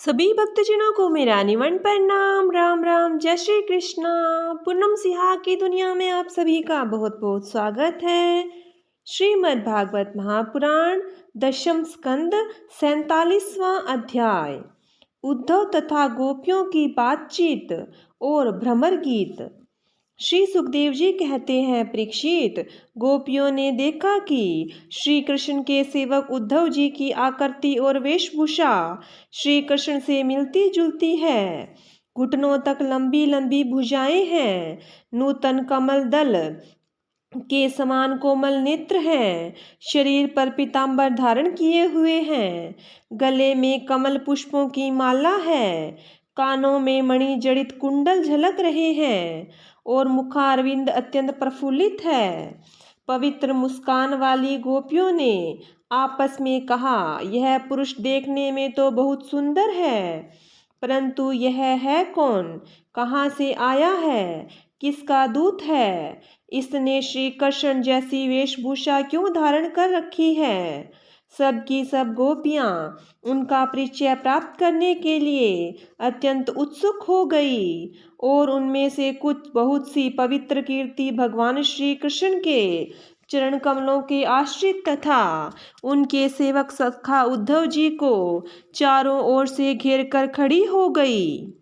सभी भक्तजनों को मेरा निवन प्रणाम। राम राम, जय श्री कृष्णा। पूनम सिहा की दुनिया में आप सभी का बहुत बहुत स्वागत है। श्रीमद् भागवत महापुराण दशम स्कंद 47वां अध्याय, उद्धव तथा गोपियों की बातचीत और भ्रमर गीत। श्री सुखदेव जी कहते हैं, परीक्षित, गोपियों ने देखा कि श्री कृष्ण के सेवक उद्धव जी की आकृति और वेशभूषा श्री कृष्ण से मिलती जुलती है। घुटनों तक लंबी लंबी भुजाएं हैं, नूतन कमल दल के समान कोमल नेत्र हैं, शरीर पर पीतांबर धारण किए हुए हैं, गले में कमल पुष्पों की माला है, कानों में मणि जड़ित कुंडल झलक रहे हैं और मुखारविंद अत्यंत प्रफुल्लित है। पवित्र मुस्कान वाली गोपियों ने आपस में कहा, यह पुरुष देखने में तो बहुत सुंदर है, परंतु यह है कौन? कहाँ से आया है? किसका दूत है? इसने श्री कृष्ण जैसी वेशभूषा क्यों धारण कर रखी है? सब की सब गोपियां उनका परिचय प्राप्त करने के लिए अत्यंत उत्सुक हो गई और उनमें से कुछ बहुत सी पवित्र कीर्ति भगवान श्री कृष्ण के चरण कमलों के आश्रित तथा उनके सेवक सखा उद्धव जी को चारों ओर से घेर कर खड़ी हो गई।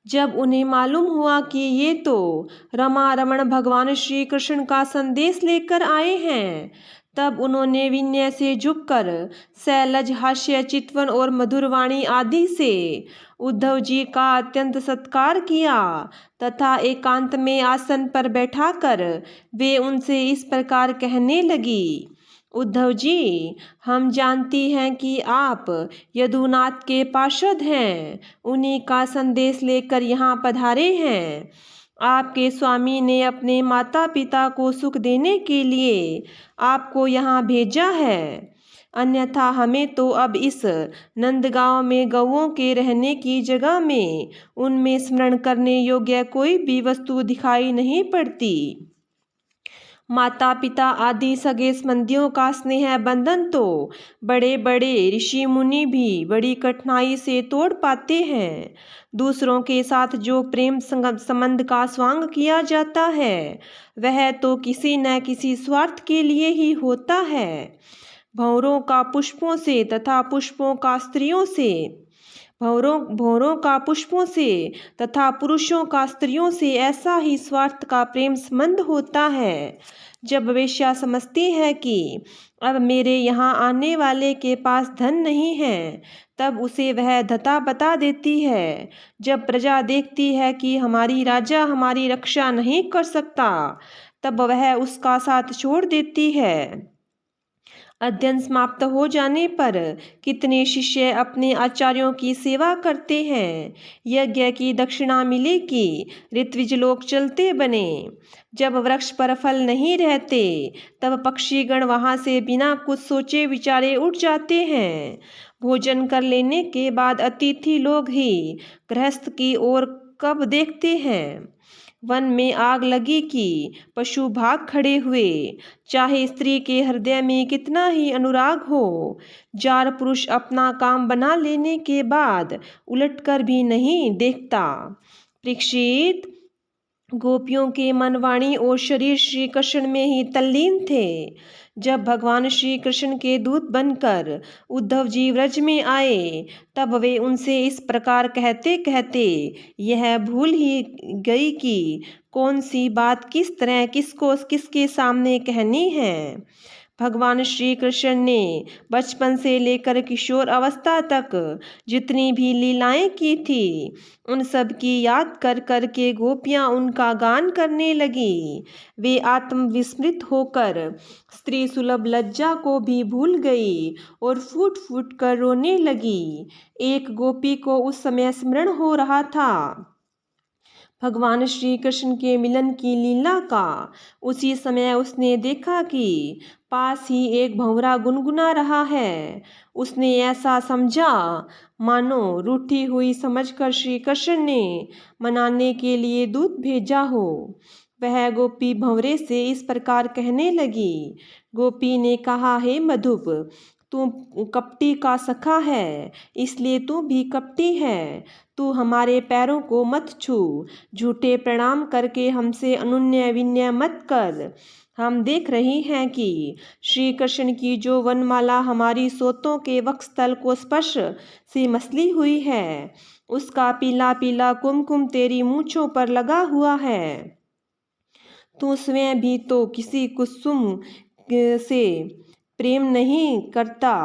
जब उन्हें मालूम हुआ कि ये तो रमा रमण भगवान श्री कृष्ण का संदेश लेकर आए हैं, तब उन्होंने विनय से झुककर सैलज हास्य चितवन और मधुरवाणी आदि से उद्धव जी का अत्यंत सत्कार किया तथा एकांत में आसन पर बैठाकर वे उनसे इस प्रकार कहने लगी, उद्धव जी, हम जानती हैं कि आप यदुनाथ के पार्षद हैं, उन्हीं का संदेश लेकर यहाँ पधारे हैं। आपके स्वामी ने अपने माता पिता को सुख देने के लिए आपको यहाँ भेजा है, अन्यथा हमें तो अब इस नंदगांव में गौओं के रहने की जगह में उनमें स्मरण करने योग्य कोई भी वस्तु दिखाई नहीं पड़ती। माता पिता आदि सगे संबंधियों का स्नेह बंधन तो बड़े बड़े ऋषि मुनि भी बड़ी कठिनाई से तोड़ पाते हैं। दूसरों के साथ जो प्रेम संबंध का स्वांग किया जाता है, वह तो किसी न किसी स्वार्थ के लिए ही होता है। भंवरों का पुष्पों से तथा पुष्पों का स्त्रियों से, भौरों का पुष्पों से तथा पुरुषों का स्त्रियों से ऐसा ही स्वार्थ का प्रेम संबंध होता है। जब वेश्या समझती है कि अब मेरे यहाँ आने वाले के पास धन नहीं है, तब उसे वह धता बता देती है। जब प्रजा देखती है कि हमारी राजा हमारी रक्षा नहीं कर सकता, तब वह उसका साथ छोड़ देती है। अध्ययन समाप्त हो जाने पर कितने शिष्य अपने आचार्यों की सेवा करते हैं। यज्ञ की दक्षिणा मिले कि ऋत्विज लोग चलते बने। जब वृक्ष पर फल नहीं रहते, तब पक्षीगण वहाँ से बिना कुछ सोचे विचारे उड़ जाते हैं। भोजन कर लेने के बाद अतिथि लोग ही गृहस्थ की ओर कब देखते हैं। वन में आग लगी कि पशु भाग खड़े हुए। चाहे स्त्री के हृदय में कितना ही अनुराग हो, जार पुरुष अपना काम बना लेने के बाद उलटकर भी नहीं देखता। परीक्षित, गोपियों के मन, वाणी और शरीर श्री कृष्ण में ही तल्लीन थे। जब भगवान श्री कृष्ण के दूत बनकर उद्धव जी व्रज में आए, तब वे उनसे इस प्रकार कहते कहते यह भूल ही गई कि कौन सी बात किस तरह किसको किसके सामने कहनी है। भगवान श्री कृष्ण ने बचपन से लेकर किशोर अवस्था तक जितनी भी लीलाएं की थी, उन सब की याद कर कर के गोपियां उनका गान करने लगी। वे आत्मविस्मृत होकर स्त्री सुलभ लज्जा को भी भूल गई और फूट फूट कर रोने लगी। एक गोपी को उस समय स्मरण हो रहा था भगवान श्री कृष्ण के मिलन की लीला का। उसी समय उसने देखा कि पास ही एक भंवरा गुनगुना रहा है। उसने ऐसा समझा मानो रूठी हुई समझकर श्री कृष्ण ने मनाने के लिए दूत भेजा हो। वह गोपी भंवरे से इस प्रकार कहने लगी। गोपी ने कहा, हे मधुप, तू कपटी का सखा है, इसलिए तू भी कपटी है। तू हमारे पैरों को मत छू, झूठे प्रणाम करके हमसे अनुन्य विनय मत कर। हम देख रही हैं कि श्री कृष्ण की जो वनमाला हमारी सोतों के वक्षस्थल को स्पर्श से मसली हुई है, उसका पीला पीला कुमकुम तेरी मूंछों पर लगा हुआ है। तू स्वयं भी तो किसी कुसुम से प्रेम नहीं करता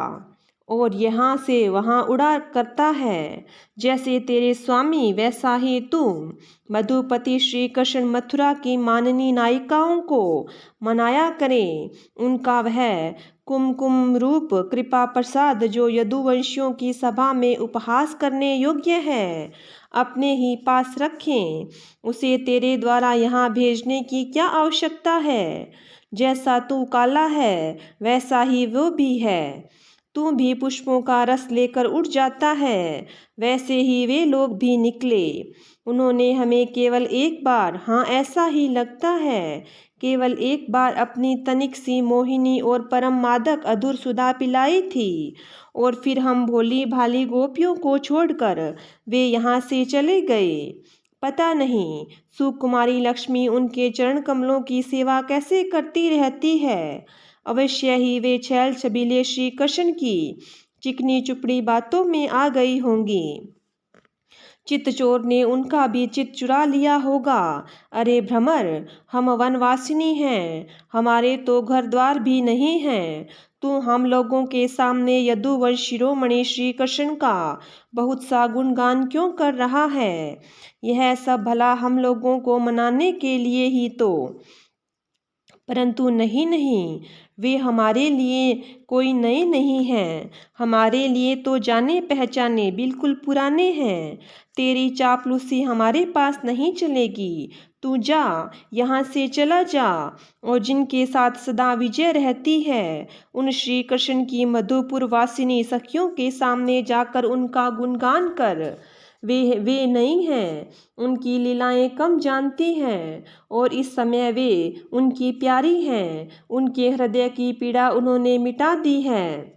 और यहाँ से वहाँ उड़ा करता है। जैसे तेरे स्वामी वैसा ही तू। मधुपति श्री कृष्ण मथुरा की माननी नायिकाओं को मनाया करें। उनका वह कुमकुम रूप कृपा प्रसाद जो यदुवंशियों की सभा में उपहास करने योग्य है, अपने ही पास रखें। उसे तेरे द्वारा यहाँ भेजने की क्या आवश्यकता है? जैसा तू काला है वैसा ही वो भी है। तू भी पुष्पों का रस लेकर उड़ जाता है, वैसे ही वे लोग भी निकले। उन्होंने हमें केवल एक बार, हाँ ऐसा ही लगता है, केवल एक बार अपनी तनिक सी मोहिनी और परम मादक अधुर सुधा पिलाई थी और फिर हम भोली भाली गोपियों को छोड़कर वे यहाँ से चले गए। पता नहीं सुकुमारी लक्ष्मी उनके चरण कमलों की सेवा कैसे करती रहती है। अवश्य ही वे छैल छबीले श्री कृष्ण की चिकनी चुपड़ी बातों में आ गई होंगी। चित्तचोर ने उनका भी चित्त चुरा लिया होगा। अरे भ्रमर, हम वनवासिनी हैं, हमारे तो घर द्वार भी नहीं हैं। तू हम लोगों के सामने यदुवंश शिरोमणि श्री कृष्ण का बहुत सा गुणगान क्यों कर रहा है? यह सब भला हम लोगों को मनाने के लिए ही तो। परंतु नहीं नहीं, वे हमारे लिए कोई नए नहीं हैं, हमारे लिए तो जाने पहचाने बिल्कुल पुराने हैं। तेरी चापलूसी हमारे पास नहीं चलेगी। तू जा, यहाँ से चला जा और जिनके साथ सदा विजय रहती है, उन श्री कृष्ण की मधुपुर वासिनी सखियों के सामने जाकर उनका गुणगान कर। वे नहीं हैं, उनकी लीलाएं कम जानती हैं और इस समय वे उनकी प्यारी हैं। उनके हृदय की पीड़ा उन्होंने मिटा दी है।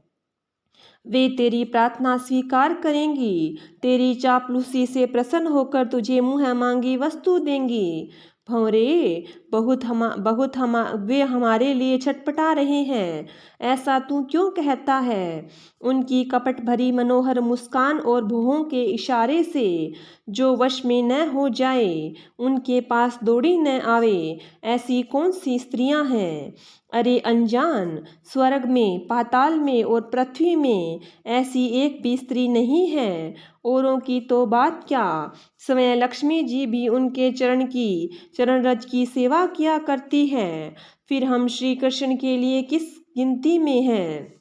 वे तेरी प्रार्थना स्वीकार करेंगी, तेरी चापलूसी से प्रसन्न होकर तुझे मुँह मांगी वस्तु देंगी। भंवरे, वे हमारे लिए छटपटा रहे हैं, ऐसा तू क्यों कहता है? उनकी कपट भरी मनोहर मुस्कान और भुहों के इशारे से जो वश में न हो जाए, उनके पास दौड़ी न आवे, ऐसी कौन सी स्त्रियां हैं? अरे अनजान, स्वर्ग में, पाताल में और पृथ्वी में ऐसी एक भी स्त्री नहीं है। औरों की तो बात क्या, स्वयं लक्ष्मी जी भी उनके चरण रज की सेवा किया करती है। फिर हम श्री कृष्ण के लिए किस गिनती में हैं?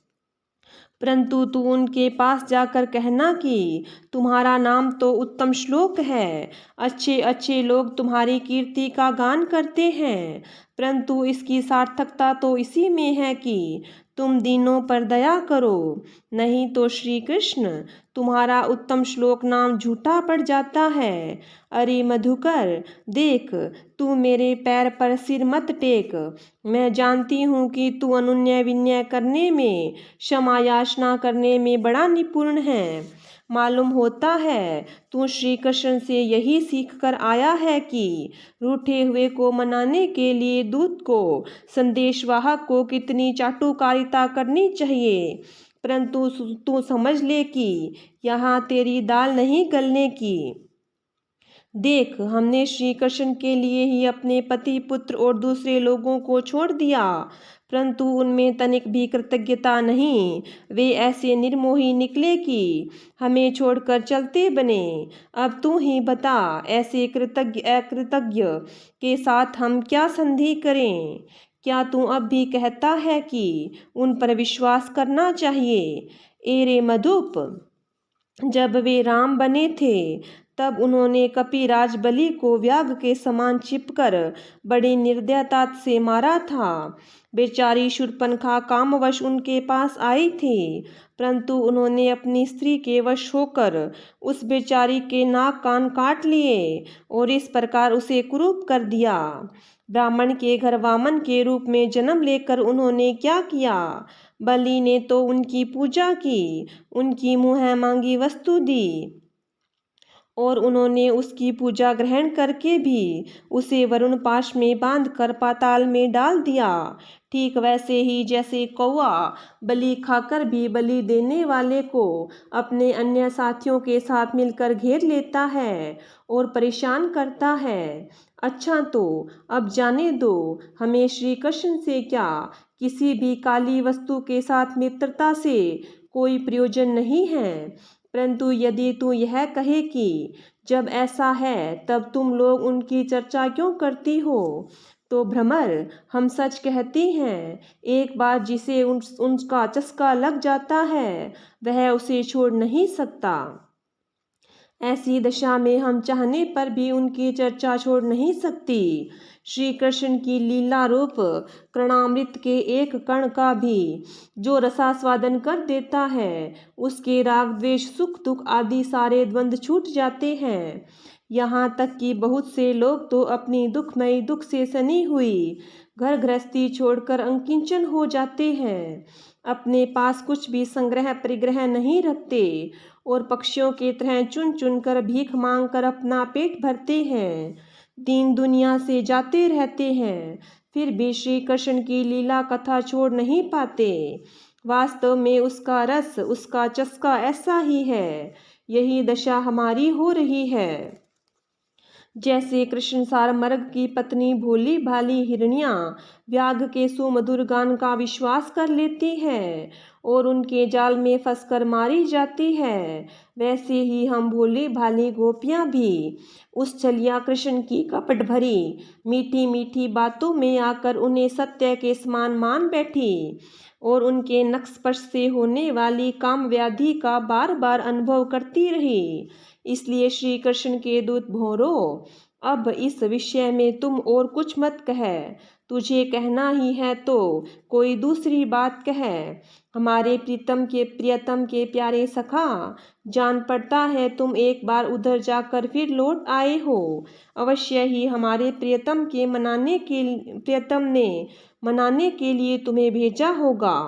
परंतु तू उनके पास जाकर कहना कि तुम्हारा नाम तो उत्तम श्लोक है, अच्छे अच्छे लोग तुम्हारी कीर्ति का गान करते हैं, परंतु इसकी सार्थकता तो इसी में है कि तुम दीनों पर दया करो, नहीं तो श्री कृष्ण तुम्हारा उत्तम श्लोक नाम झूठा पड़ जाता है। अरे मधुकर, देख, तू मेरे पैर पर सिर मत टेक। मैं जानती हूँ कि तू अनुन्य विनय करने में, क्षमा याचना करने में बड़ा निपुण है। मालूम होता है तू श्री कृष्ण से यही सीख कर आया है कि रूठे हुए को मनाने के लिए दूत को, संदेशवाहक को कितनी चाटुकारिता करनी चाहिए। परंतु तू समझ ले कि यहाँ तेरी दाल नहीं गलने की। देख, हमने श्री कृष्ण के लिए ही अपने पति पुत्र और दूसरे लोगों को छोड़ दिया, परंतु उनमें तनिक भी कृतज्ञता नहीं। वे ऐसे निर्मोही निकले कि हमें छोड़कर चलते बने। अब तू ही बता, ऐसे कृतज्ञ अकृतज्ञ के साथ हम क्या संधि करें? क्या तू अब भी कहता है कि उन पर विश्वास करना चाहिए? एरे मधुप, जब वे राम बने थे तब उन्होंने कपिराज बलि को व्याघ्र के समान चिपकर बड़ी निर्दयता से मारा था। बेचारी शूर्पणखा कामवश उनके पास आई थी, परंतु उन्होंने अपनी स्त्री के वश होकर उस बेचारी के नाक कान काट लिए और इस प्रकार उसे कुरूप कर दिया। ब्राह्मण के घर वामन के रूप में जन्म लेकर उन्होंने क्या किया? बलि ने तो उनकी पूजा की, उनकी मुँह मांगी वस्तु दी और उन्होंने उसकी पूजा ग्रहण करके भी उसे वरुण पाश में बांधकर पाताल में डाल दिया। ठीक वैसे ही जैसे कौवा बलि खाकर भी बलि देने वाले को अपने अन्य साथियों के साथ मिलकर घेर लेता है और परेशान करता है। अच्छा, तो अब जाने दो, हमें श्री कृष्ण से क्या, किसी भी काली वस्तु के साथ मित्रता से कोई प्रयोजन नहीं है। परंतु यदि तू यह कहे कि जब ऐसा है तब तुम लोग उनकी चर्चा क्यों करती हो, तो भ्रमर, हम सच कहती हैं, एक बार जिसे उनका चस्का लग जाता है वह उसे छोड़ नहीं सकता। ऐसी दशा में हम चाहने पर भी उनकी चर्चा छोड़ नहीं सकती। श्री कृष्ण की लीला रूप कर्णामृत के एक कण का भी जो रसास्वादन कर देता है, उसके राग द्वेष सुख दुख आदि सारे द्वंद्व छूट जाते हैं। यहाँ तक कि बहुत से लोग तो अपनी दुखमयी दुख से सनी हुई घर गृहस्थी छोड़कर अंकिंचन हो जाते हैं, अपने पास कुछ भी संग्रह परिग्रह नहीं रखते और पक्षियों की तरह चुन चुन कर भीख मांग कर अपना पेट भरते हैं, दीन दुनिया से जाते रहते हैं, फिर भी श्री कृष्ण की लीला कथा छोड़ नहीं पाते। वास्तव में उसका रस, उसका चस्का ऐसा ही है। यही दशा हमारी हो रही है। जैसे कृष्ण सारमर्ग की पत्नी भोली भाली हिरनिया व्याघ्र के सुमधुर गान का विश्वास कर लेती है और उनके जाल में फंसकर मारी जाती है, वैसे ही हम भोली भाली गोपियां भी उस छलिया कृष्ण की कपट भरी मीठी मीठी बातों में आकर उन्हें सत्य के समान मान बैठी और उनके नक्स्पर्श से होने वाली काम व्याधि का बार बार अनुभव करती रही। इसलिए श्री कृष्ण के दूत भोरो, अब इस विषय में तुम और कुछ मत कह, तुझे कहना ही है तो कोई दूसरी बात कह। हमारे प्रीतम के प्यारे सखा, जान पड़ता है तुम एक बार उधर जाकर फिर लौट आए हो। अवश्य ही हमारे प्रियतम ने मनाने के लिए तुम्हें भेजा होगा।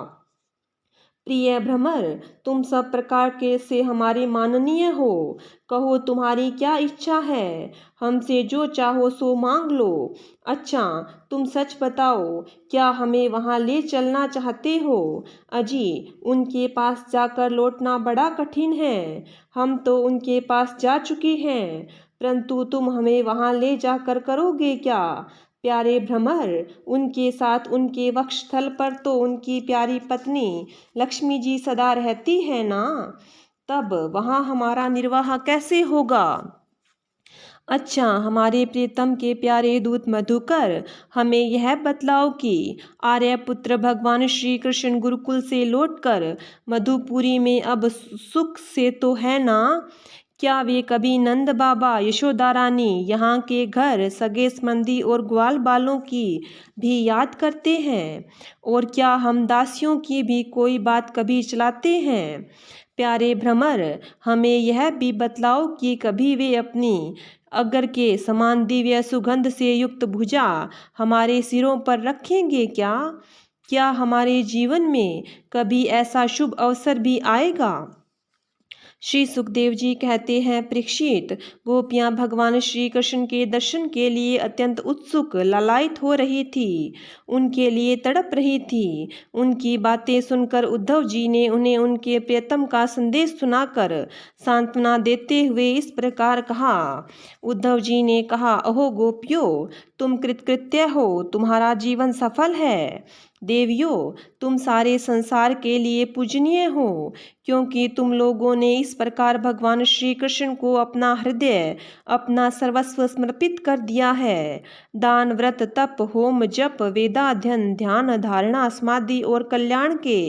प्रिय भ्रमर, तुम सब प्रकार के से हमारे माननीय हो। कहो तुम्हारी क्या इच्छा है, हमसे जो चाहो सो मांग लो। अच्छा, तुम सच बताओ, क्या हमें वहाँ ले चलना चाहते हो? अजी, उनके पास जाकर लौटना बड़ा कठिन है। हम तो उनके पास जा चुके हैं, परंतु तुम हमें वहाँ ले जाकर करोगे क्या? प्यारे भ्रमर, उनके साथ उनके वक्षस्थल पर तो उनकी प्यारी पत्नी लक्ष्मी जी सदा रहती है ना, तब वहाँ हमारा निर्वाह कैसे होगा? अच्छा, हमारे प्रीतम के प्यारे दूत मधुकर, हमें यह बतलाओ कि आर्यपुत्र भगवान श्री कृष्ण गुरुकुल से लौटकर मधुपुरी में अब सुख से तो है ना? क्या वे कभी नंद बाबा, यशोदा रानी, यहाँ के घर सगे संबंधी और ग्वाल बालों की भी याद करते हैं? और क्या हम दासियों की भी कोई बात कभी चलाते हैं? प्यारे भ्रमर, हमें यह भी बतलाओ कि कभी वे अपनी अगर के समान दिव्य सुगंध से युक्त भुजा हमारे सिरों पर रखेंगे क्या? क्या हमारे जीवन में कभी ऐसा शुभ अवसर भी आएगा? श्री सुखदेव जी कहते हैं, परीक्षित, गोपियां भगवान श्री कृष्ण के दर्शन के लिए अत्यंत उत्सुक लालायित हो रही थी, उनके लिए तड़प रही थी। उनकी बातें सुनकर उद्धव जी ने उन्हें उनके प्रियतम का संदेश सुनाकर सांत्वना देते हुए इस प्रकार कहा। उद्धव जी ने कहा, अहो गोपियों, तुम कृतकृत्य हो, तुम्हारा जीवन सफल है। देवियों, तुम सारे संसार के लिए पूजनीय हो, क्योंकि तुम लोगों ने इस प्रकार भगवान श्री कृष्ण को अपना हृदय, अपना सर्वस्व समर्पित कर दिया है। दान, व्रत, तप, होम, जप, वेदाध्ययन, ध्यान, धारणा, समाधि और कल्याण के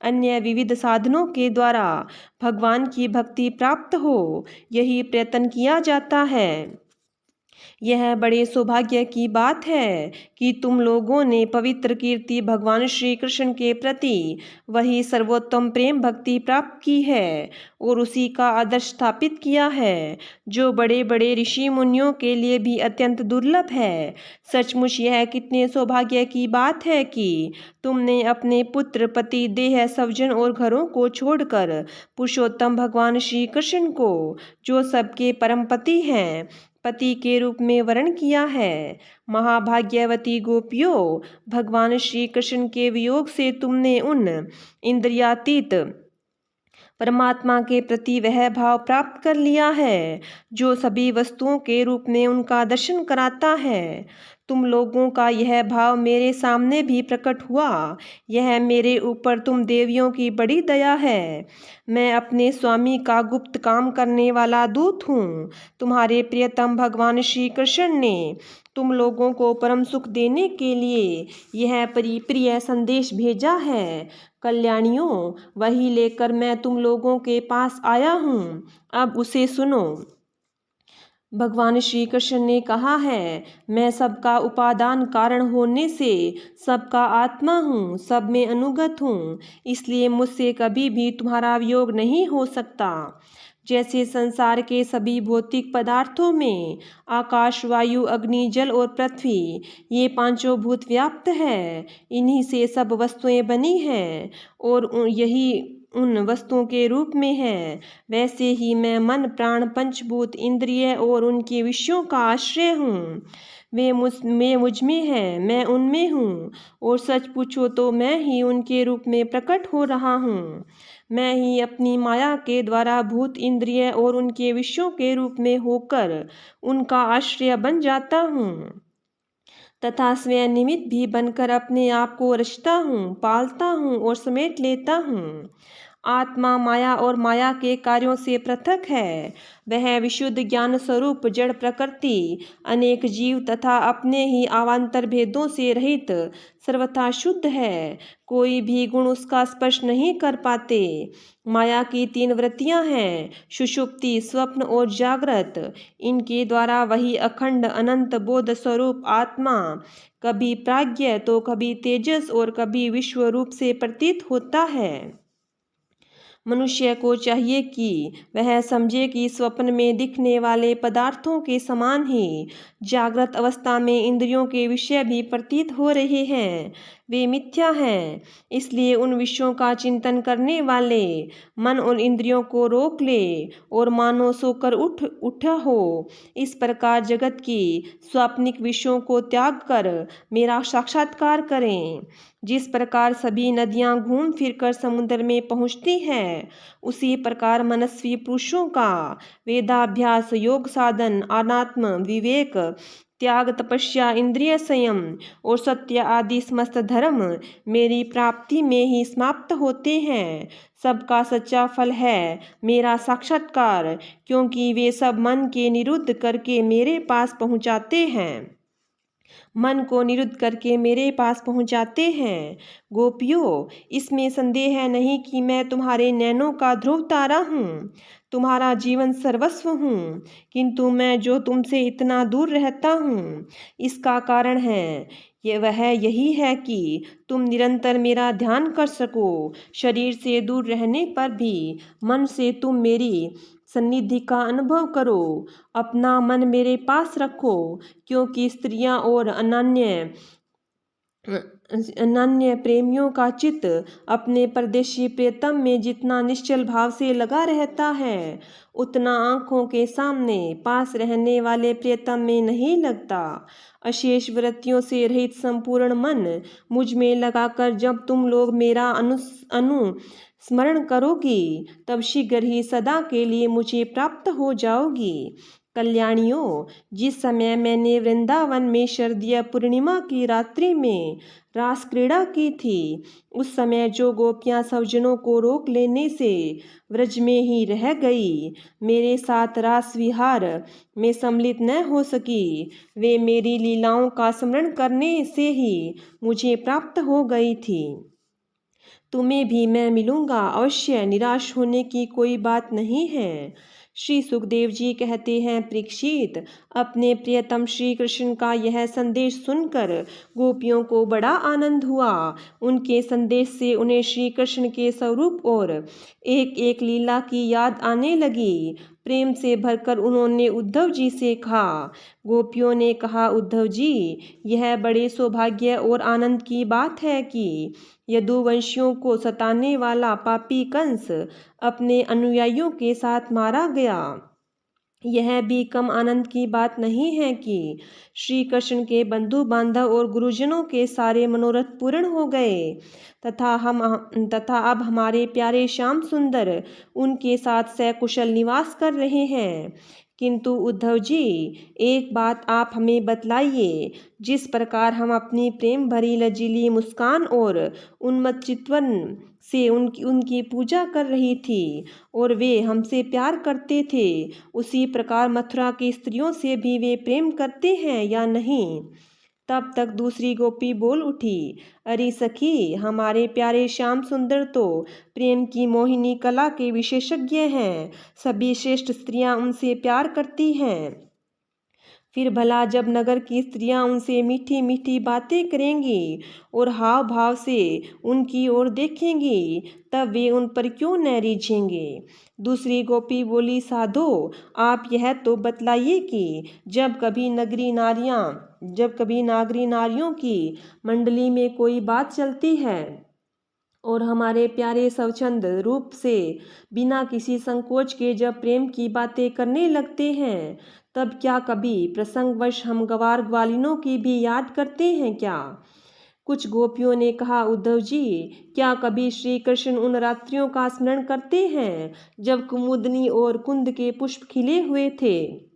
अन्य विविध साधनों के द्वारा भगवान की भक्ति प्राप्त हो, यही प्रयत्न किया जाता है। यह बड़े सौभाग्य की बात है कि तुम लोगों ने पवित्र कीर्ति भगवान श्री कृष्ण के प्रति वही सर्वोत्तम प्रेम भक्ति प्राप्त की है और उसी का आदर्श स्थापित किया है, जो बड़े बड़े ऋषि मुनियों के लिए भी अत्यंत दुर्लभ है। सचमुच यह कितने सौभाग्य की बात है कि तुमने अपने पुत्र, पति, देह, स्वजन और घरों को छोड़कर पुरुषोत्तम भगवान श्री कृष्ण को, जो सबके परम पति हैं, पति के रूप में वर्ण किया है। महाभाग्यवती गोपियों, भगवान श्री कृष्ण के वियोग से तुमने उन इंद्रियातीत परमात्मा के प्रति वह भाव प्राप्त कर लिया है, जो सभी वस्तुओं के रूप में उनका दर्शन कराता है। तुम लोगों का यह भाव मेरे सामने भी प्रकट हुआ। यह मेरे ऊपर तुम देवियों की बड़ी दया है। मैं अपने स्वामी का गुप्त काम करने वाला दूत हूँ। तुम्हारे प्रियतम भगवान श्री कृष्ण ने तुम लोगों को परम सुख देने के लिए यह प्रिय संदेश भेजा है। कल्याणियों, वही लेकर मैं तुम लोगों के पास आया हूँ। अब उसे सुनो। भगवान श्री कृष्ण ने कहा है, मैं सबका उपादान कारण होने से सबका आत्मा हूँ, सब में अनुगत हूँ, इसलिए मुझसे कभी भी तुम्हारा वियोग नहीं हो सकता। जैसे संसार के सभी भौतिक पदार्थों में आकाश, वायु, अग्नि, जल और पृथ्वी, ये पांचों भूत व्याप्त है, इन्हीं से सब वस्तुएं बनी हैं और यही उन वस्तुओं के रूप में है, वैसे ही मैं मन, प्राण, पंचभूत, इंद्रिय और उनके विषयों का आश्रय हूँ। वे मुझ में हैं, मैं उनमें हूँ, और सच पूछो तो मैं ही उनके रूप में प्रकट हो रहा हूँ। मैं ही अपनी माया के द्वारा भूत, इंद्रिय और उनके विषयों के रूप में होकर उनका आश्रय बन जाता हूँ तथा स्वयं निमित्त भी बनकर अपने आप को रचता हूँ, पालता हूँ और समेट लेता हूँ। आत्मा माया और माया के कार्यों से पृथक है। वह विशुद्ध ज्ञान स्वरूप जड़ प्रकृति, अनेक जीव तथा अपने ही अवान्तर भेदों से रहित सर्वथा शुद्ध है। कोई भी गुण उसका स्पर्श नहीं कर पाते। माया की तीन वृत्तियां हैं, सुषुप्ति, स्वप्न और जागृत। इनके द्वारा वही अखंड अनंत बोध स्वरूप आत्मा कभी प्राज्ञ तो कभी तेजस और कभी विश्व रूप से प्रतीत होता है। मनुष्य को चाहिए कि वह समझे कि स्वप्न में दिखने वाले पदार्थों के समान ही जागृत अवस्था में इंद्रियों के विषय भी प्रतीत हो रहे हैं, वे मिथ्या हैं। इसलिए उन विषयों का चिंतन करने वाले मन और इंद्रियों को रोक ले और मानो सोकर उठा हो। इस प्रकार जगत की स्वाप्निक विषयों को त्याग कर मेरा साक्षात्कार करें। जिस प्रकार सभी नदियां घूम फिरकर समुद्र में पहुंचती हैं, उसी प्रकार मनस्वी पुरुषों का वेदाभ्यास, योग साधन, अनात्म विवेक, त्याग, तपस्या, इंद्रिय संयम और सत्य आदि समस्त धर्म मेरी प्राप्ति में ही समाप्त होते हैं। सबका सच्चा फल है मेरा साक्षात्कार, क्योंकि वे सब मन के निरुद्ध करके मेरे पास पहुंचाते हैं। मन को निरुद्ध करके मेरे पास पहुंचाते हैं। गोपियों, इसमें संदेह नहीं कि मैं तुम्हारे नैनों का ध्रुव तारा हूँ, तुम्हारा जीवन सर्वस्व हूँ, किंतु मैं जो तुमसे इतना दूर रहता हूँ, इसका कारण है वह यही है कि तुम निरंतर मेरा ध्यान कर सको। शरीर से दूर रहने पर भी मन से तुम मेरी सन्निधि का अनुभव करो। अपना मन मेरे पास रखो, क्योंकि स्त्रियां और अनन्य प्रेमियों का चित्त अपने परदेशी प्रियतम में जितना निश्चल भाव से लगा रहता है, उतना आँखों के सामने पास रहने वाले प्रियतम में नहीं लगता। अशेष वृत्तियों से रहित संपूर्ण मन मुझ में लगाकर जब तुम लोग मेरा अनुस्मरण करोगी, तब शीघ्र ही सदा के लिए मुझे प्राप्त हो जाओगी। कल्याणियों, जिस समय मैंने वृंदावन में शरदीय पूर्णिमा की रात्रि में रास क्रीड़ा की थी, उस समय जो गोपियां सज्जनों को रोक लेने से व्रज में ही रह गई, मेरे साथ रास विहार में सम्मिलित न हो सकी, वे मेरी लीलाओं का स्मरण करने से ही मुझे प्राप्त हो गई थी। तुम्हें भी मैं मिलूंगा अवश्य, निराश होने की कोई बात नहीं है। श्री सुखदेव जी कहते हैं, परीक्षित, अपने प्रियतम श्री कृष्ण का यह संदेश सुनकर गोपियों को बड़ा आनंद हुआ। उनके संदेश से उन्हें श्री कृष्ण के स्वरूप और एक एक लीला की याद आने लगी। प्रेम से भरकर उन्होंने उद्धव जी से कहा। गोपियों ने कहा, उद्धव जी, यह बड़े सौभाग्य और आनंद की बात है कि यदुवंशियों को सताने वाला पापी कंस अपने अनुयायियों के साथ मारा गया। यह भी कम आनंद की बात नहीं है कि श्री कृष्ण के बंधु बांधव और गुरुजनों के सारे मनोरथ पूर्ण हो गए तथा अब हमारे प्यारे श्याम सुंदर उनके साथ सकुशल निवास कर रहे हैं। किंतु उद्धव जी, एक बात आप हमें बतलाइए, जिस प्रकार हम अपनी प्रेम भरी लजीली मुस्कान और उन्मत्त चितवन से उनकी पूजा कर रही थी और वे हमसे प्यार करते थे, उसी प्रकार मथुरा की स्त्रियों से भी वे प्रेम करते हैं या नहीं? तब तक दूसरी गोपी बोल उठी, अरे सखी, हमारे प्यारे श्याम सुंदर तो प्रेम की मोहिनी कला के विशेषज्ञ हैं। सभी श्रेष्ठ स्त्रियां उनसे प्यार करती हैं। फिर भला जब नगर की स्त्रियां उनसे मीठी मीठी बातें करेंगी और हाव भाव से उनकी ओर देखेंगी, तब वे उन पर क्यों न रीझेंगे? दूसरी गोपी बोली, साधो, आप यह तो बतलाइए कि जब कभी नागरी नारियों की मंडली में कोई बात चलती है और हमारे प्यारे स्वच्छंद रूप से बिना किसी संकोच के जब प्रेम की बातें करने लगते हैं, तब क्या कभी प्रसंगवश हम गवार ग्वालिनों की भी याद करते हैं क्या? कुछ गोपियों ने कहा, उद्धव जी, क्या कभी श्री कृष्ण उन रात्रियों का स्मरण करते हैं जब कुमुदनी और कुंद के पुष्प खिले हुए थे,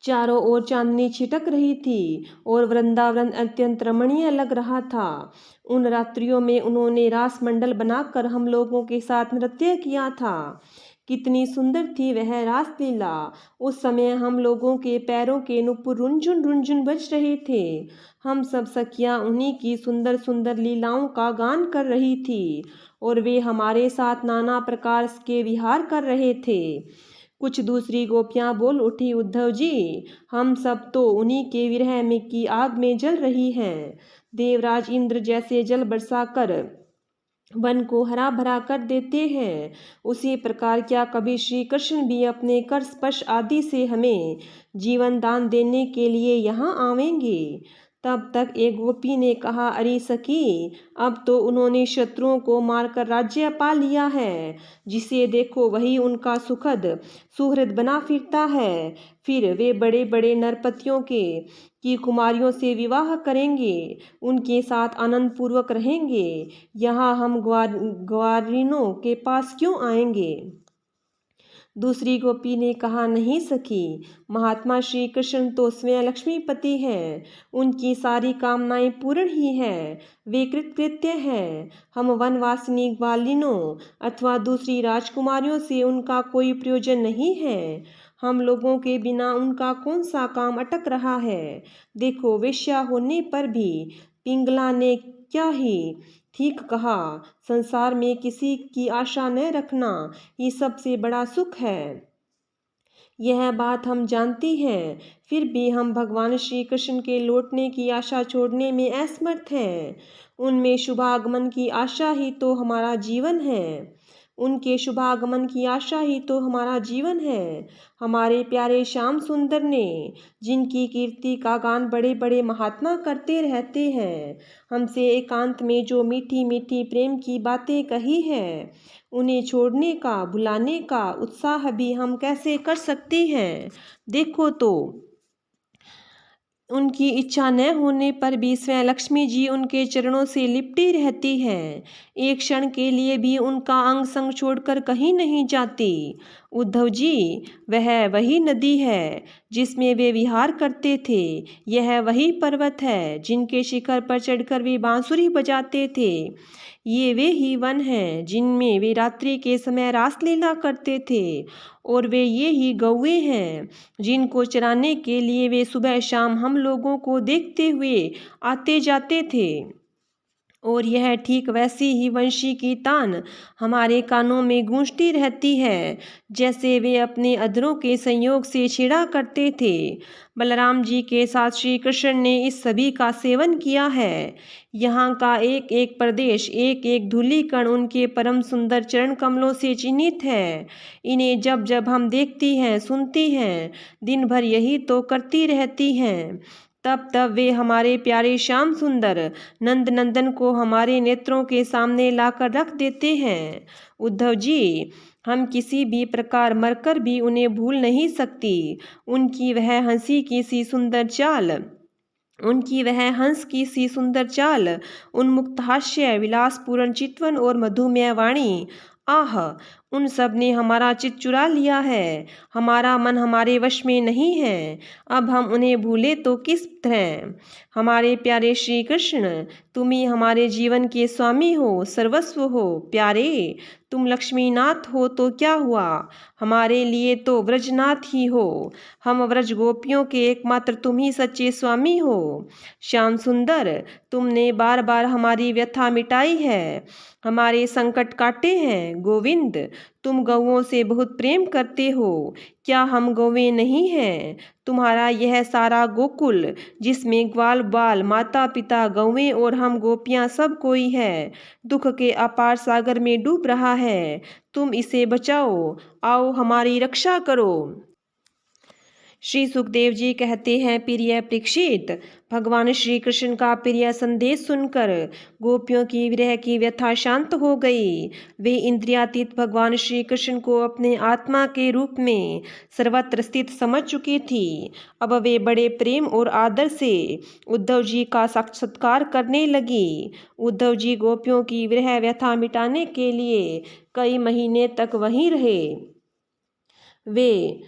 चारों ओर चांदनी छिटक रही थी और वृंदावन अत्यंत रमणीय लग रहा था? उन रात्रियों में उन्होंने रास मंडल बनाकर हम लोगों के साथ नृत्य किया था। कितनी सुंदर थी वह रासलीला। उस समय हम लोगों के पैरों के नुपुर रुंझुन रुंझुन बज रहे थे। हम सब सखियां उन्हीं की सुंदर सुंदर लीलाओं का गान कर रही थी और वे हमारे साथ नाना प्रकार के विहार कर रहे थे। कुछ दूसरी गोपियां बोल उठी, उद्धव जी, हम सब तो उन्हीं के विरह में की आग में जल रही हैं। देवराज इंद्र जैसे जल बरसा कर वन को हरा भरा कर देते हैं, उसी प्रकार क्या कभी श्री कृष्ण भी अपने कर स्पर्श आदि से हमें जीवन दान देने के लिए यहाँ आवेंगे? तब तक एक गोपी ने कहा, अरे सखी, अब तो उन्होंने शत्रुओं को मारकर राज्य पा लिया है। जिसे देखो वही उनका सुहृद बना फिरता है। फिर वे बड़े बड़े नरपतियों की कुमारियों से विवाह करेंगे, उनके साथ आनंद पूर्वक रहेंगे। यहाँ हम ग्वारिनों के पास क्यों आएंगे? दूसरी गोपी ने कहा, नहीं सखी, महात्मा श्री कृष्ण तो स्वयं लक्ष्मीपति हैं, उनकी सारी कामनाएं पूर्ण ही है, वे कृतकृत्य हैं। हम वनवासिनी ग्वालिनों अथवा दूसरी राजकुमारियों से उनका कोई प्रयोजन नहीं है। हम लोगों के बिना उनका कौन सा काम अटक रहा है? देखो, वेश्या होने पर भी पिंगला ने क्या ही ठीक कहा, संसार में किसी की आशा न रखना ही सबसे बड़ा सुख है। यह बात हम जानती हैं, फिर भी हम भगवान श्री कृष्ण के लौटने की आशा छोड़ने में असमर्थ हैं। उनमें शुभागमन की आशा ही तो हमारा जीवन है। उनके शुभागमन की आशा ही तो हमारा जीवन है। हमारे प्यारे श्याम सुंदर ने, जिनकी कीर्ति का गान बड़े बड़े महात्मा करते रहते हैं, हमसे एकांत में जो मीठी मीठी प्रेम की बातें कही है, उन्हें छोड़ने का, भुलाने का उत्साह भी हम कैसे कर सकते हैं? देखो तो, उनकी इच्छा न होने पर भी स्वयं लक्ष्मी जी उनके चरणों से लिपटी रहती हैं। एक क्षण के लिए भी उनका अंग संग छोड़कर कहीं नहीं जाती। उद्धव जी, वह वही नदी है जिसमें वे विहार करते थे। यह वही पर्वत है जिनके शिखर पर चढ़कर वे बांसुरी बजाते थे। ये वे ही वन हैं जिनमें वे रात्रि के समय रासलीला करते थे। और वे ये ही गौएं हैं जिनको चराने के लिए वे सुबह शाम हम लोगों को देखते हुए आते जाते थे। और यह ठीक वैसी ही वंशी की तान हमारे कानों में गूंजती रहती है जैसे वे अपने अधरों के संयोग से छेड़ा करते थे। बलराम जी के साथ श्री कृष्ण ने इस सभी का सेवन किया है। यहाँ का एक एक प्रदेश, एक एक धूलि कण उनके परम सुंदर चरण कमलों से चिन्हित है। इन्हें जब जब हम देखती हैं, सुनती हैं, दिन भर यही तो करती रहती हैं, तब तब वे हमारे प्यारे श्याम सुंदर नंद नंदन को हमारे नेत्रों के सामने लाकर रख देते हैं। उद्धव जी, हम किसी भी प्रकार मरकर भी उन्हें भूल नहीं सकती। उनकी वह हंसी की सी सुंदर चाल, उनकी वह हंस की सी सुंदर चाल, उन्मुक्त हास्य, विलासपूर्ण चितवन और मधुमेह वाणी, आह, उन सब ने हमारा चित्त चुरा लिया है। हमारा मन हमारे वश में नहीं है। अब हम उन्हें भूले तो किस तरह। हमारे प्यारे श्री कृष्ण, तुम ही हमारे जीवन के स्वामी हो, सर्वस्व हो। प्यारे, तुम लक्ष्मीनाथ हो तो क्या हुआ, हमारे लिए तो व्रजनाथ ही हो। हम व्रज गोपियों के एकमात्र तुम ही सच्चे स्वामी हो। श्याम सुंदर, तुमने बार बार हमारी व्यथा मिटाई है, हमारे संकट काटे हैं। गोविंद, तुम गौओं से बहुत प्रेम करते हो, क्या हम गौवें नहीं हैं। तुम्हारा यह सारा गोकुल जिसमें ग्वाल बाल, माता पिता, गौवें और हम गोपियां सब कोई है, दुख के अपार सागर में डूब रहा है। तुम इसे बचाओ, आओ हमारी रक्षा करो। श्री सुखदेव जी कहते हैं, प्रिय परीक्षित, भगवान श्री कृष्ण का प्रिय संदेश सुनकर गोपियों की विरह की व्यथा शांत हो गई। वे इंद्रियातीत भगवान श्री कृष्ण को अपने आत्मा के रूप में सर्वत्र स्थित समझ चुकी थी। अब वे बड़े प्रेम और आदर से उद्धव जी का साक्षात्कार करने लगी। उद्धव जी गोपियों की विरह व्यथा मिटाने के लिए कई महीने तक वहीं रहे। वे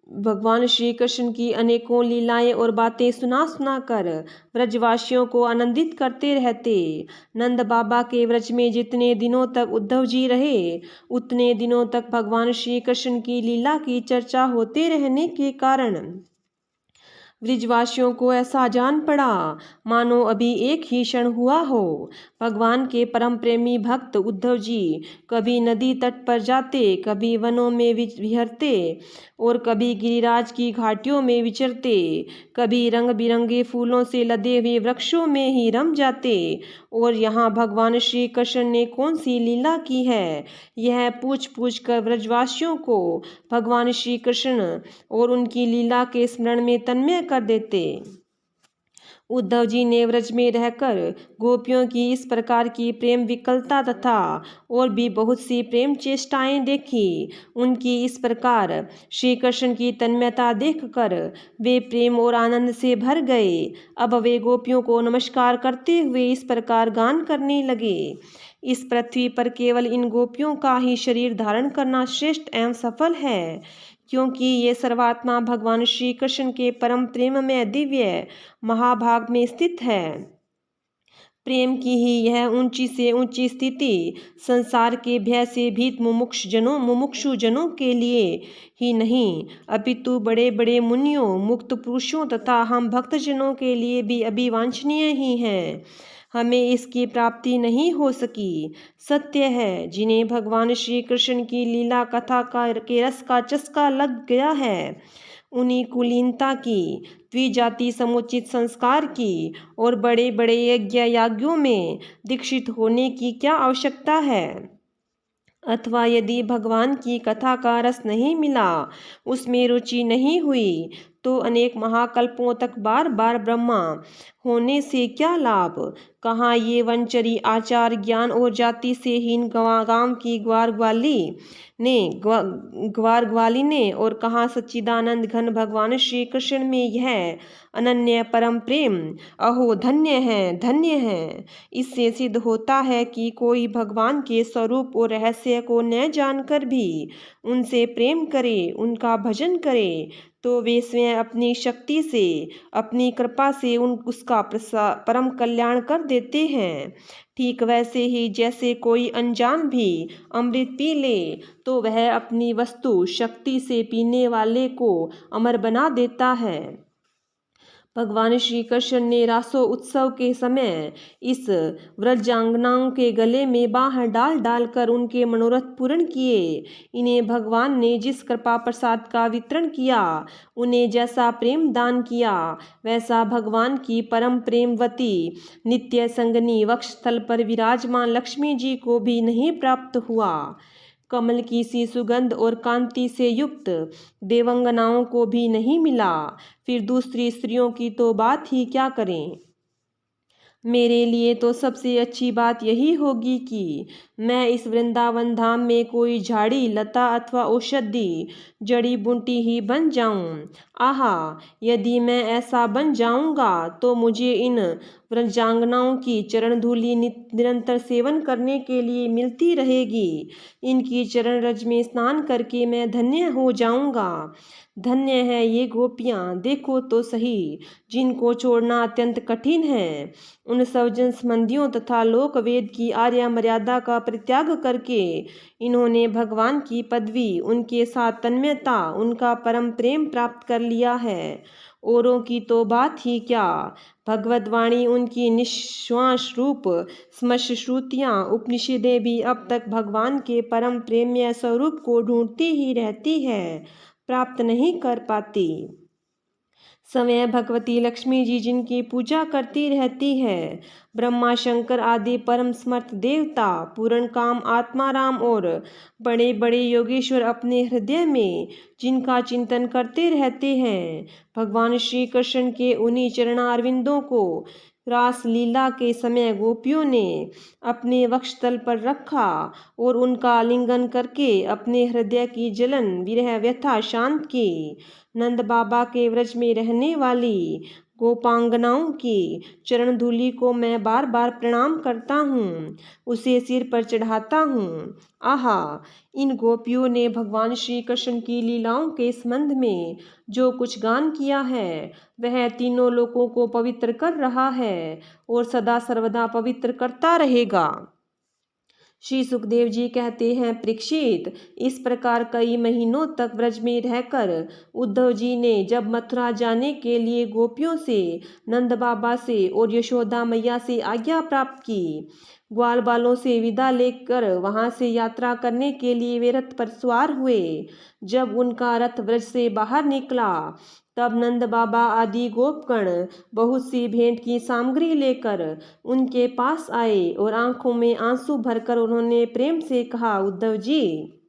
भगवान श्री कृष्ण की अनेकों लीलाएं और बातें सुना सुना कर व्रजवासियों को आनंदित करते रहते। नंद बाबा के व्रज में जितने दिनों तक उद्धव जी रहे, उतने दिनों तक भगवान श्री कृष्ण की लीला की चर्चा होते रहने के कारण ब्रिजवासियों को ऐसा जान पड़ा मानो अभी एक ही क्षण हुआ हो। भगवान के परम प्रेमी भक्त उद्धव जी कभी नदी तट पर जाते, कभी वनों में विहरते और कभी गिरिराज की घाटियों में विचरते, कभी रंग बिरंगे फूलों से लदे हुए वृक्षों में ही रम जाते। और यहाँ भगवान श्री कृष्ण ने कौन सी लीला की है, यह पूछ पूछ कर ब्रजवासियों को भगवान श्री कृष्ण और उनकी लीला के स्मरण में तन्मय कर देते। उद्धव जी ने व्रज में रहकर गोपियों की इस प्रकार की प्रेम विकलता तथा और भी बहुत सी प्रेम चेष्टाएं देखी। उनकी इस प्रकार श्री कृष्ण की तन्मयता देखकर वे प्रेम और आनंद से भर गए। अब वे गोपियों को नमस्कार करते हुए इस प्रकार गान करने लगे, इस पृथ्वी पर केवल इन गोपियों का ही शरीर धारण करना श्रेष्ठ एवं सफल है, क्योंकि ये सर्वात्मा भगवान श्री कृष्ण के परम प्रेम में दिव्य महाभाग में स्थित है। प्रेम की ही यह ऊंची से ऊंची स्थिति संसार के भय से भीत मुमुक्षु जनों के लिए ही नहीं, अपितु बड़े बड़े मुनियों, मुक्त पुरुषों तथा हम भक्तजनों के लिए भी अभिवांछनीय ही है। हमें इसकी प्राप्ति नहीं हो सकी। सत्य है, जिन्हें भगवान श्री कृष्ण की लीला कथा के रस का चस्का लग गया है, उन्हीं कुलीनता की, द्विजाति समुचित संस्कार की और बड़े बड़े यज्ञ याज्ञों में दीक्षित होने की क्या आवश्यकता है। अथवा यदि भगवान की कथा का रस नहीं मिला, उसमें रुचि नहीं हुई, तो अनेक महाकल्पों तक बार बार ब्रह्मा होने से क्या लाभ। कहाँ ये वनचरी आचार ज्ञान और जाति से हीन गांव की ग्वार ग्वाली ने और कहाँ सच्चिदानंद घन भगवान श्री कृष्ण में यह अनन्य परम प्रेम। अहो धन्य है धन्य है। इससे सिद्ध होता है कि कोई भगवान के स्वरूप और रहस्य को न जानकर भी उनसे प्रेम करे, उनका भजन करे, तो वे स्वयं अपनी शक्ति से, अपनी कृपा से उसका परम कल्याण कर देते हैं। ठीक वैसे ही जैसे कोई अनजान भी अमृत पी ले तो वह अपनी वस्तु शक्ति से पीने वाले को अमर बना देता है। भगवान श्री कृष्ण ने रासो उत्सव के समय इस व्रजांगनाओं के गले में बाह डाल डालकर उनके मनोरथ पूर्ण किए। इन्हें भगवान ने जिस कृपा प्रसाद का वितरण किया, उन्हें जैसा प्रेम दान किया, वैसा भगवान की परम प्रेमवती नित्य संगनी वक्षस्थल पर विराजमान लक्ष्मी जी को भी नहीं प्राप्त हुआ। कमल की सी सुगंध और कांति से युक्त देवंगनाओं को भी नहीं मिला, फिर दूसरी स्त्रियों की तो बात ही क्या करें। मेरे लिए तो सबसे अच्छी बात यही होगी कि मैं इस वृंदावन धाम में कोई झाड़ी लता अथवा औषधि जड़ी बूटी ही बन जाऊं। आहा, यदि मैं ऐसा बन जाऊंगा तो मुझे इन व्रजांगनाओं की चरण धूलि निरंतर सेवन करने के लिए मिलती रहेगी। इनकी चरण रज में स्नान करके मैं धन्य हो जाऊंगा। धन्य है ये गोपियाँ, देखो तो सही, जिनको छोड़ना अत्यंत कठिन है। उन सज्जन संबंधियों तथा लोक वेद की आर्य मर्यादा का परित्याग करके इन्होंने भगवान की पदवी, उनके साथ तन्मयता, उनका परम प्रेम प्राप्त कर लिया है। औरों की तो बात ही क्या, भगवद्वाणी उनकी निश्वास रूप स्मश श्रुतियाँ उपनिषदें भी अब तक भगवान के परम प्रेम्य स्वरूप को ढूंढती ही रहती है, प्राप्त नहीं कर पाती। समय भगवती लक्ष्मी जी जिनकी पूजा करती रहती है, ब्रह्मा शंकर आदि परम समर्थ देवता, पूर्ण काम आत्माराम और बड़े बड़े योगेश्वर अपने हृदय में जिनका चिंतन करते रहते हैं, भगवान श्री कृष्ण के उन्हीं चरणारविंदों को रास लीला के समय गोपियों ने अपने वक्षस्थल पर रखा और उनका आलिंगन करके अपने हृदय की जलन विरह व्यथा शांत की। नंद बाबा के व्रज में रहने वाली गोपांगनाओं की चरण धूलि को मैं बार बार प्रणाम करता हूँ, उसे सिर पर चढ़ाता हूँ। आहा, इन गोपियों ने भगवान श्री कृष्ण की लीलाओं के संबंध में जो कुछ गान किया है, वह तीनों लोकों को पवित्र कर रहा है और सदा सर्वदा पवित्र करता रहेगा। श्री सुखदेव जी कहते हैं, परीक्षित, इस प्रकार कई महीनों तक व्रज में रहकर उद्धव जी ने जब मथुरा जाने के लिए गोपियों से, नंद बाबा से और यशोदा मैया से आज्ञा प्राप्त की, ग्वाल बालों से विदा लेकर वहां से यात्रा करने के लिए वे रथ पर सवार हुए। जब उनका रथ व्रज से बाहर निकला, तब नंद बाबा आदि गोपगण बहुत सी भेंट की सामग्री लेकर उनके पास आए और आंखों में आंसू भरकर उन्होंने प्रेम से कहा, उद्धव जी,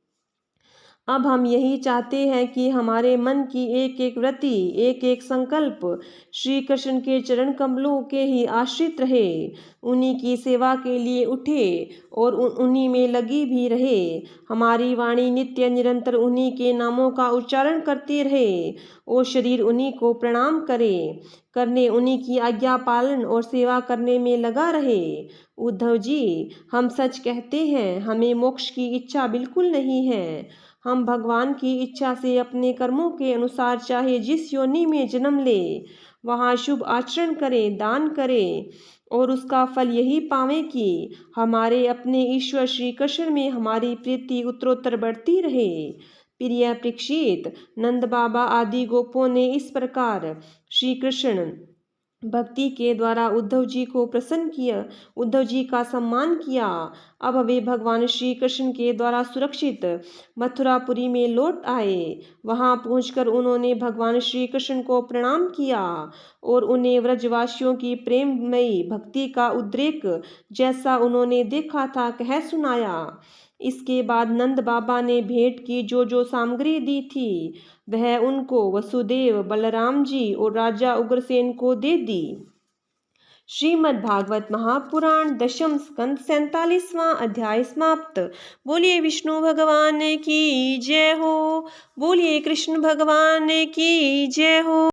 अब हम यही चाहते हैं कि हमारे मन की एक एक वृत्ति, एक एक संकल्प श्री कृष्ण के चरण कमलों के ही आश्रित रहे, उन्हीं की सेवा के लिए उठे और उन्हीं में लगी भी रहे। हमारी वाणी नित्य निरंतर उन्हीं के नामों का उच्चारण करती रहे और शरीर उन्हीं को प्रणाम करने उन्हीं की आज्ञा पालन और सेवा करने में लगा रहे। उद्धव जी, हम सच कहते हैं, हमें मोक्ष की इच्छा बिल्कुल नहीं है। हम भगवान की इच्छा से अपने कर्मों के अनुसार चाहे जिस योनि में जन्म ले, वहाँ शुभ आचरण करें, दान करें और उसका फल यही पावें कि हमारे अपने ईश्वर श्री कृष्ण में हमारी प्रीति उत्तरोत्तर बढ़ती रहे। प्रिय परीक्षित, नंद बाबा आदि गोपों ने इस प्रकार श्री कृष्ण भक्ति के द्वारा उद्धव जी को प्रसन्न किया, उद्धव जी का सम्मान किया। अब वे भगवान श्री कृष्ण के द्वारा सुरक्षित मथुरापुरी में लौट आए। वहां पहुंचकर उन्होंने भगवान श्री कृष्ण को प्रणाम किया और उन्हें व्रजवासियों की प्रेममयी भक्ति का उद्रेक जैसा उन्होंने देखा था कह सुनाया। इसके बाद नंद बाबा ने भेंट की जो सामग्री दी थी, वह उनको वसुदेव, बलराम जी और राजा उग्रसेन को दे दी। श्रीमद् भागवत महापुराण दशम स्कंद 47वां अध्याय समाप्त। बोलिए विष्णु भगवान की जय हो। बोलिए कृष्ण भगवान की जय हो।